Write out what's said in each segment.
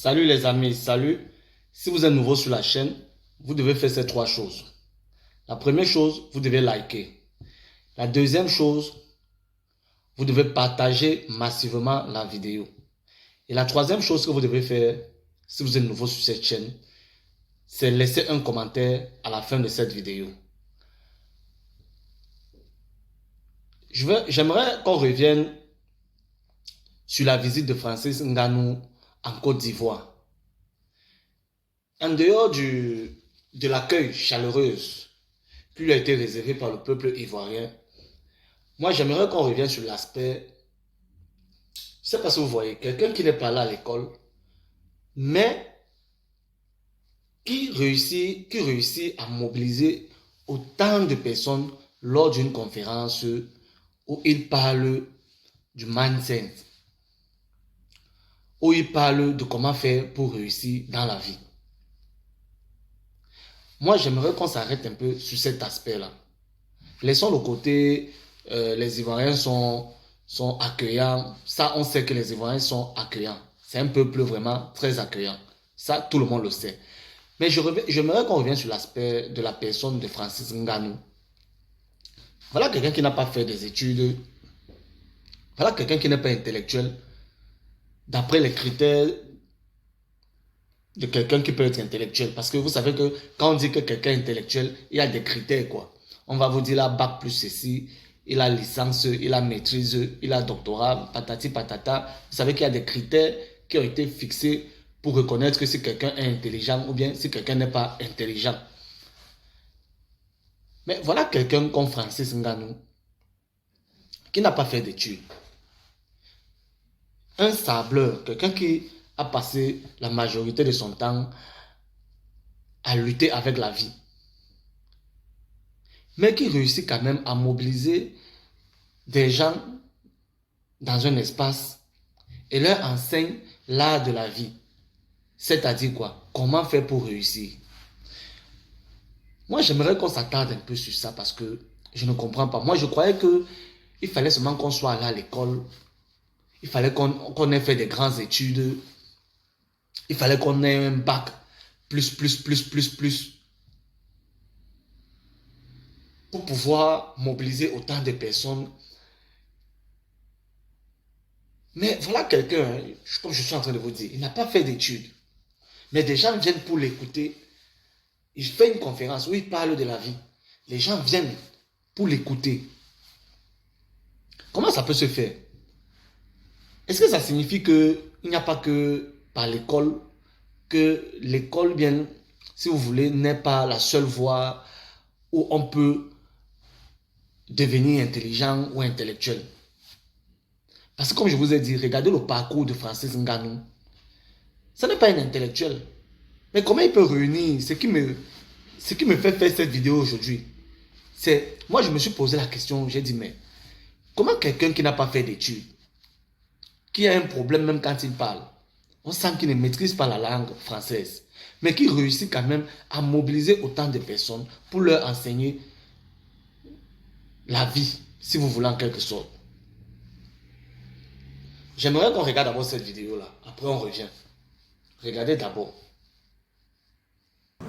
Salut les amis, salut. Si vous êtes nouveau sur la chaîne, vous devez faire ces trois choses. La première chose, vous devez liker. La deuxième chose, vous devez partager massivement la vidéo. Et la troisième chose que vous devez faire, si vous êtes nouveau sur cette chaîne, c'est laisser un commentaire à la fin de cette vidéo. J'aimerais qu'on revienne sur la visite de Francis Ngannou en Côte d'Ivoire. En dehors de l'accueil chaleureux qui lui a été réservé par le peuple ivoirien, moi j'aimerais qu'on revienne sur l'aspect, je ne sais pas si vous voyez, quelqu'un qui n'est pas là à l'école, mais qui réussit à mobiliser autant de personnes lors d'une conférence où il parle du mindset, où il parle de comment faire pour réussir dans la vie. Moi, j'aimerais qu'on s'arrête un peu sur cet aspect-là. Laissons le côté, les Ivoiriens sont accueillants. Ça, on sait que les Ivoiriens sont accueillants. C'est un peuple vraiment très accueillant. Ça, tout le monde le sait. Mais j'aimerais qu'on revienne sur l'aspect de la personne de Francis Ngannou. Voilà quelqu'un qui n'a pas fait des études. Voilà quelqu'un qui n'est pas intellectuel. D'après les critères de quelqu'un qui peut être intellectuel. Parce que vous savez que quand on dit que quelqu'un est intellectuel, il y a des critères, quoi. On va vous dire, il a bac plus ceci, il a licence, il a maîtrise, il a doctorat, patati patata. Vous savez qu'il y a des critères qui ont été fixés pour reconnaître que si quelqu'un est intelligent ou bien si quelqu'un n'est pas intelligent. Mais voilà quelqu'un comme Francis Ngannou, qui n'a pas fait d'études. Un sableur, quelqu'un qui a passé la majorité de son temps à lutter avec la vie, mais qui réussit quand même à mobiliser des gens dans un espace et leur enseigne l'art de la vie. C'est-à-dire quoi? Comment faire pour réussir? Moi, j'aimerais qu'on s'attarde un peu sur ça parce que je ne comprends pas. Moi, je croyais qu'il fallait seulement qu'on soit là à l'école. Il fallait qu'on ait fait des grandes études. Il fallait qu'on ait un bac plus. Pour pouvoir mobiliser autant de personnes. Mais voilà quelqu'un, comme je suis en train de vous dire, il n'a pas fait d'études. Mais des gens viennent pour l'écouter. Il fait une conférence où il parle de la vie. Les gens viennent pour l'écouter. Comment ça peut se faire? Est-ce que ça signifie qu'il n'y a pas que par l'école, que l'école, bien, si vous voulez, n'est pas la seule voie où on peut devenir intelligent ou intellectuel? Parce que comme je vous ai dit, regardez le parcours de Francis Ngannou. Ce n'est pas un intellectuel. Mais comment il peut réunir ce qui me fait faire cette vidéo aujourd'hui? Moi, je me suis posé la question, j'ai dit, mais comment quelqu'un qui n'a pas fait d'études, qui a un problème même quand il parle, on sent qu'il ne maîtrise pas la langue française, mais qui réussit quand même à mobiliser autant de personnes pour leur enseigner la vie, si vous voulez en quelque sorte. J'aimerais qu'on regarde d'abord cette vidéo-là, après on revient. Regardez d'abord.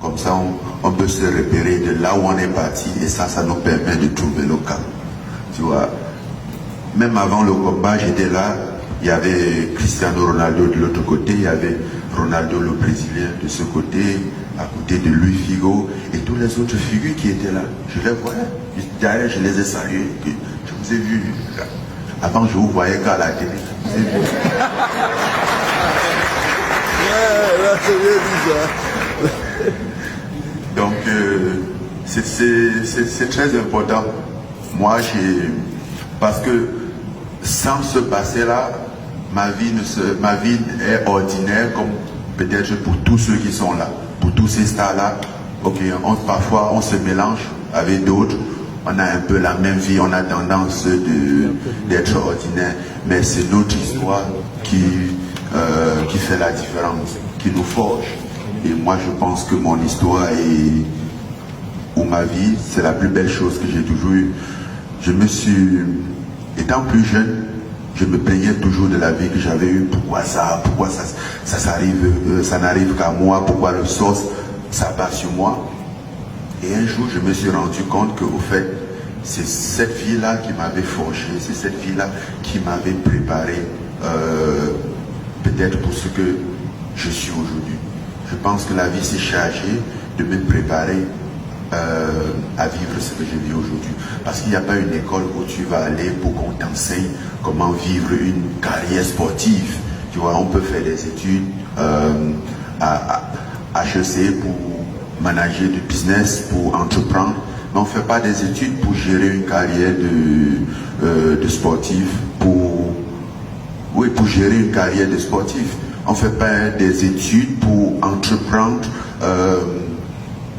Comme ça, on peut se repérer de là où on est parti et ça nous permet de trouver le cas. Tu vois, même avant le combat, j'étais là, il y avait Cristiano Ronaldo de l'autre côté, il y avait Ronaldo le Brésilien de ce côté, à côté de Luis Figo et tous les autres figures qui étaient là. Je les voyais, d'ailleurs je les ai salués, je vous ai vu. Avant je vous voyais qu'à la télé. Donc c'est très important. Moi parce que sans ce passé là, ma vie est ordinaire comme peut-être pour tous ceux qui sont là, pour tous ces stars là. Ok, parfois on se mélange avec d'autres, on a un peu la même vie, on a tendance d'être ordinaire, mais c'est notre histoire qui fait la différence, qui nous forge. Et moi je pense que mon histoire ou ma vie, c'est la plus belle chose que j'ai toujours eue. Étant plus jeune, je me plaignais toujours de la vie que j'avais eue. Pourquoi ça ça n'arrive qu'à moi? Pourquoi le sort s'abat sur moi? Et un jour, je me suis rendu compte qu'au fait, c'est cette vie-là qui m'avait forgé, c'est cette vie-là qui m'avait préparé peut-être pour ce que je suis aujourd'hui. Je pense que la vie s'est chargée de me préparer à vivre ce que je vis aujourd'hui. Parce qu'il n'y a pas une école où tu vas aller pour qu'on t'enseigne comment vivre une carrière sportive. Tu vois, on peut faire des études à HEC pour manager du business, pour entreprendre, mais on ne fait pas des études pour gérer une carrière de sportif, pour gérer une carrière de sportif. On ne fait pas des études pour entreprendre,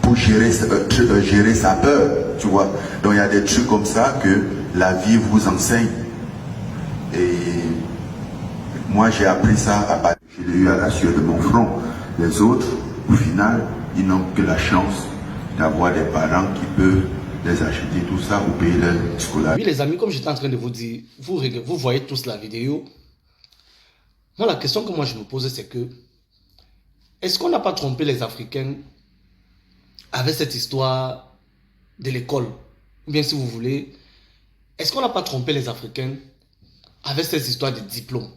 pour gérer sa peur, tu vois. Donc il y a des trucs comme ça que la vie vous enseigne. Et moi j'ai appris ça à partir, je l'ai eu à la sueur de mon front. Les autres, au final, ils n'ont que la chance d'avoir des parents qui peuvent les acheter tout ça ou payer leur scolarité. Oui les amis, comme j'étais en train de vous dire, vous voyez tous la vidéo. Moi la question que moi je me pose c'est que, est-ce qu'on n'a pas trompé les Africains avec cette histoire de l'école? Ou bien si vous voulez, est-ce qu'on n'a pas trompé les Africains avec cette histoire de diplôme?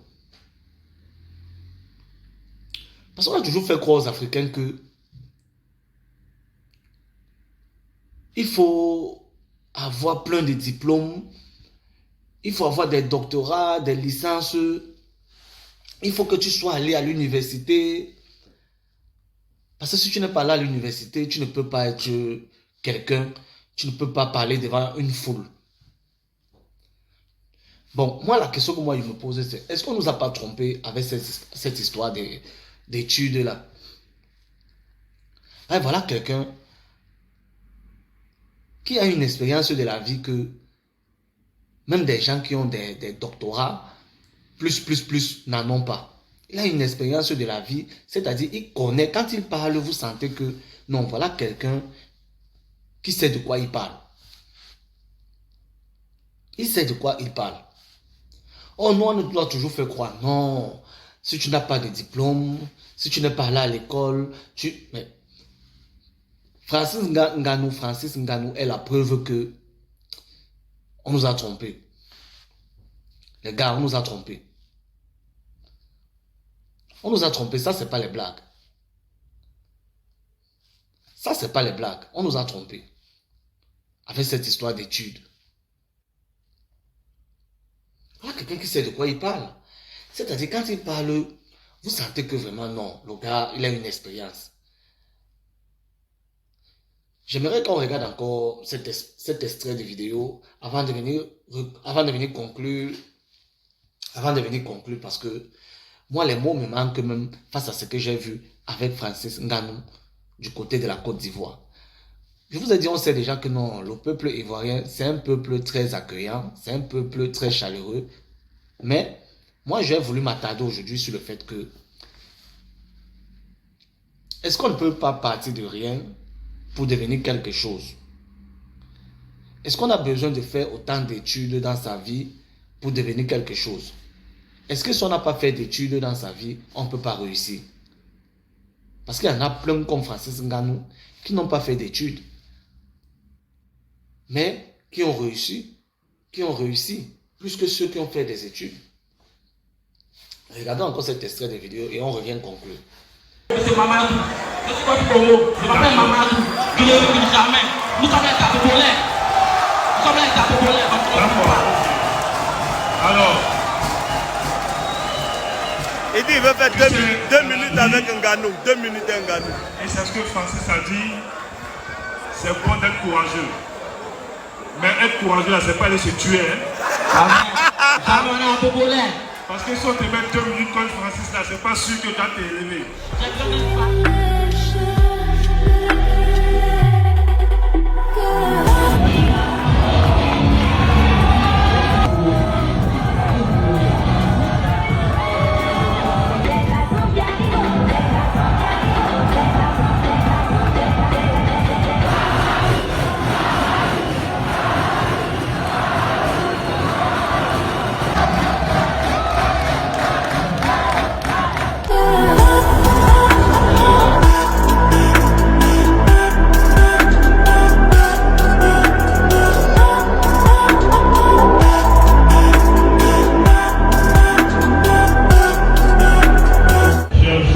Parce qu'on a toujours fait croire aux Africains que il faut avoir plein de diplômes, il faut avoir des doctorats, des licences, il faut que tu sois allé à l'université. Parce que si tu n'es pas là à l'université, tu ne peux pas être quelqu'un, tu ne peux pas parler devant une foule. Bon, moi la question que moi je me pose c'est, est-ce qu'on ne nous a pas trompé avec cette histoire d'études là? Et voilà quelqu'un qui a une expérience de la vie que même des gens qui ont des doctorats, plus, n'en ont pas. Il a une expérience de la vie, c'est-à-dire il connaît, quand il parle, vous sentez que non, voilà quelqu'un qui sait de quoi il parle. Il sait de quoi il parle. Oh non, on doit toujours faire croire, non, si tu n'as pas de diplôme, si tu n'es pas là à l'école, mais Francis Ngannou est la preuve que on nous a trompés. Les gars, on nous a trompés. On nous a trompés, ça c'est pas les blagues. Ça c'est pas les blagues, on nous a trompés. Avec cette histoire d'études. Voilà quelqu'un qui sait de quoi il parle. C'est-à-dire quand il parle, vous sentez que vraiment non, le gars, il a une expérience. J'aimerais qu'on regarde encore cet extrait de vidéo avant de venir conclure, parce que moi les mots me manquent même face à ce que j'ai vu avec Francis Ngannou du côté de la Côte d'Ivoire. Je vous ai dit, on sait déjà que non, le peuple ivoirien, c'est un peuple très accueillant, c'est un peuple très chaleureux. Mais moi, j'ai voulu m'attarder aujourd'hui sur le fait que est-ce qu'on ne peut pas partir de rien pour devenir quelque chose? Est-ce qu'on a besoin de faire autant d'études dans sa vie pour devenir quelque chose? Est-ce que si on n'a pas fait d'études dans sa vie, on ne peut pas réussir? Parce qu'il y en a plein comme Francis Ngannou qui n'ont pas fait d'études, mais qui ont réussi plus que ceux qui ont fait des études. Regardons encore cet extrait de vidéo et on revient conclure. Monsieur Mamadou, je suis pas du Congo, je m'appelle Mamadou, je ne recule jamais. Nous sommes les Tapopolais. Nous sommes les Tapopolais. D'accord. Alors, il dit qu'il veut faire 2 minutes avec Ngannou. 2 minutes Ngannou. et c'est ce que Francis a dit, c'est bon d'être courageux. Mais être courageux, là, c'est pas aller se tuer. Hein? Jamais on est un Tapopolais. Parce que si on te met 2 minutes comme Francis, là, c'est pas sûr que tu vas t'élever.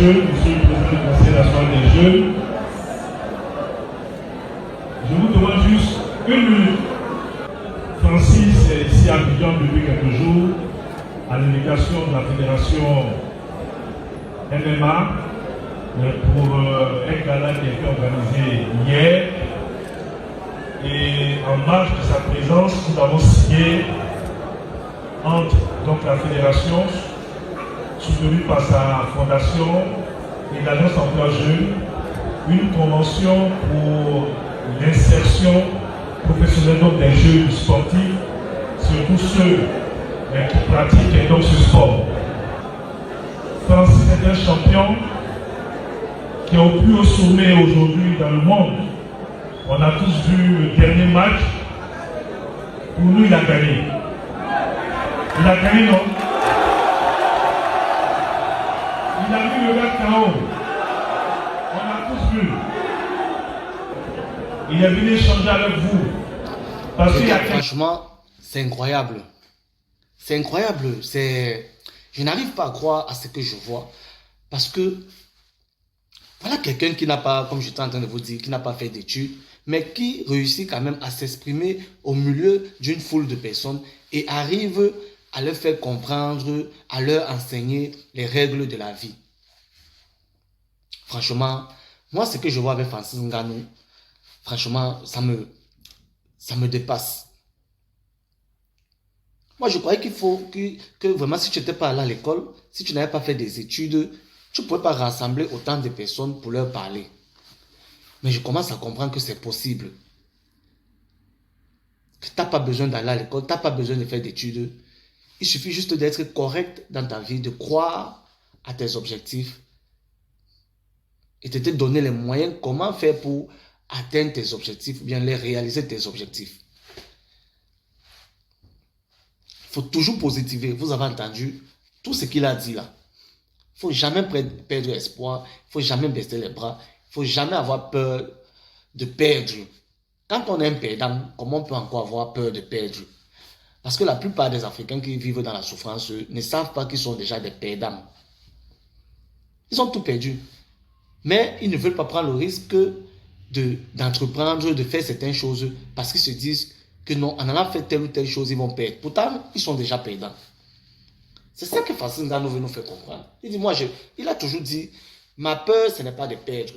jeunes, monsieur le président du Conseil national des jeunes, je vous demande juste une minute. Francis est ici à Abidjan depuis quelques jours, à l'invitation de la fédération MMA, pour un gala qui a été organisé hier. Et en marge de sa présence, nous avons signé entre donc, la fédération, soutenue par sa fondation et l'Alliance Emploi Jeunes, une convention pour l'insertion professionnelle donc, des jeunes sportifs, surtout ceux qui pratiquent donc, ce sport. Francis est un champion qui est au plus haut sommet aujourd'hui dans le monde. On a tous vu le dernier match. Pour nous, il a gagné. Il a gagné, non? Il a mis le gars KO. On a tous vu. Il est venu échanger avec vous. Parce qu'il y a... Franchement, c'est incroyable. C'est incroyable. Je n'arrive pas à croire à ce que je vois. Parce que voilà quelqu'un qui n'a pas, comme j'étais en train de vous dire, qui n'a pas fait d'études, mais qui réussit quand même à s'exprimer au milieu d'une foule de personnes et arrive à leur faire comprendre, à leur enseigner les règles de la vie. Franchement, moi, ce que je vois avec Francis Ngannou, franchement, ça me dépasse. Moi, je croyais qu'il faut que vraiment, si tu n'étais pas allé à l'école, si tu n'avais pas fait des études, tu ne pouvais pas rassembler autant de personnes pour leur parler. Mais je commence à comprendre que c'est possible. Que tu n'as pas besoin d'aller à l'école, tu n'as pas besoin de faire d'études. Il suffit juste d'être correct dans ta vie, de croire à tes objectifs et de te donner les moyens comment faire pour atteindre tes objectifs ou bien les réaliser tes objectifs. Il faut toujours positiver. Vous avez entendu tout ce qu'il a dit là. Il ne faut jamais perdre espoir. Il ne faut jamais baisser les bras. Il ne faut jamais avoir peur de perdre. Quand on est un perdant, comment on peut encore avoir peur de perdre? Parce que la plupart des Africains qui vivent dans la souffrance ne savent pas qu'ils sont déjà des perdants. Ils ont tout perdu. Mais ils ne veulent pas prendre le risque d'entreprendre, de faire certaines choses parce qu'ils se disent que non, en allant faire telle ou telle chose, ils vont perdre. Pourtant, ils sont déjà perdants. C'est ça que Francis Ngannou veut nous faire comprendre. Il dit, il a toujours dit, ma peur, ce n'est pas de perdre.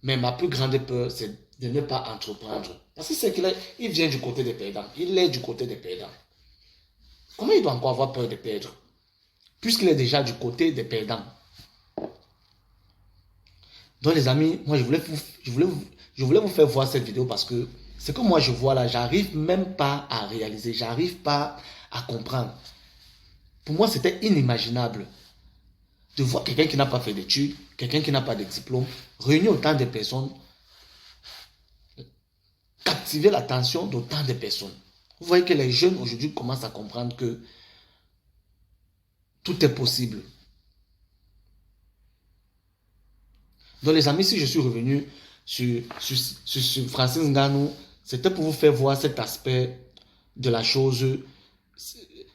Mais ma plus grande peur, c'est de ne pas entreprendre. Parce que c'est qu'il vient du côté des perdants. Il est du côté des perdants. Comment il doit encore avoir peur de perdre? Puisqu'il est déjà du côté des perdants. Donc les amis, moi je voulais vous faire voir cette vidéo parce que ce que moi je vois là, j'arrive même pas à réaliser, j'arrive pas à comprendre. Pour moi, c'était inimaginable de voir quelqu'un qui n'a pas fait d'études, quelqu'un qui n'a pas de diplôme, réunir autant de personnes, captiver l'attention d'autant de personnes. Vous voyez que les jeunes aujourd'hui commencent à comprendre que tout est possible. Donc les amis, si je suis revenu sur Francis Ngannou, c'était pour vous faire voir cet aspect de la chose.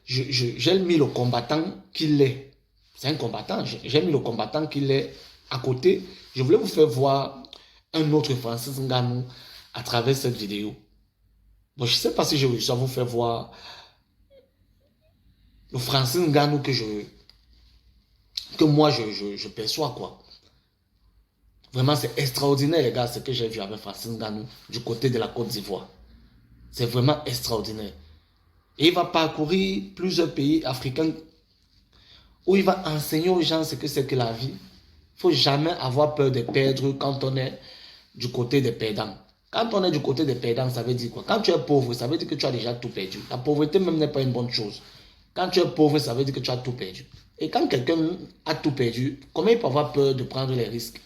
J'ai mis le combattant qu'il est. C'est un combattant. J'ai mis le combattant qu'il est à côté. Je voulais vous faire voir un autre Francis Ngannou à travers cette vidéo. Bon, je ne sais pas si j'ai réussi à vous faire voir le Francis Ngannou que moi je perçois, quoi. Vraiment, c'est extraordinaire, les gars, ce que j'ai vu avec Francis Ngannou du côté de la Côte d'Ivoire. C'est vraiment extraordinaire. Et il va parcourir plusieurs pays africains où il va enseigner aux gens ce que c'est que la vie. Il ne faut jamais avoir peur de perdre quand on est du côté des perdants. Quand on est du côté des perdants, ça veut dire quoi? Quand tu es pauvre, ça veut dire que tu as déjà tout perdu. La pauvreté même n'est pas une bonne chose. Quand tu es pauvre, ça veut dire que tu as tout perdu. Et quand quelqu'un a tout perdu, comment il peut avoir peur de prendre les risques?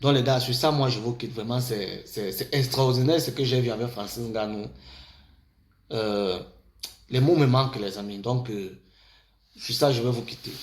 Donc les gars, sur ça, moi je vous quitte. Vraiment, c'est extraordinaire ce que j'ai vu avec Francis Ngannou. Les mots me manquent, les amis. Donc, sur ça, je vais vous quitter.